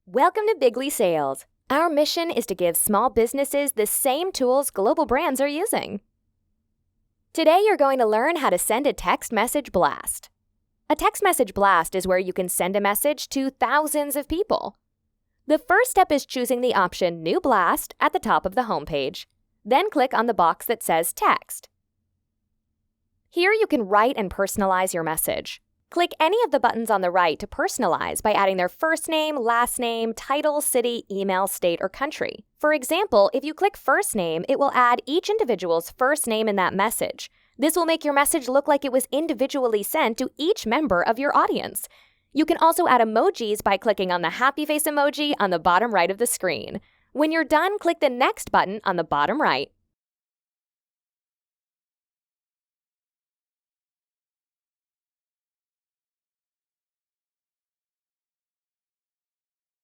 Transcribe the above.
Welcome to Bigly Sales. Our mission is to give small businesses the same tools global brands are using. Today, you're going to learn how to send a text message blast. A text message blast is where you can send a message to thousands of people. The first step is choosing the option New Blast at the top of the homepage. Then click on the box that says Text. Here you can write and personalize your message. Click any of the buttons on the right to personalize by adding their first name, last name, title, city, email, state, or country. For example, if you click first name, it will add each individual's first name in that message. This will make your message look like it was individually sent to each member of your audience. You can also add emojis by clicking on the happy face emoji on the bottom right of the screen. When you're done, click the next button on the bottom right.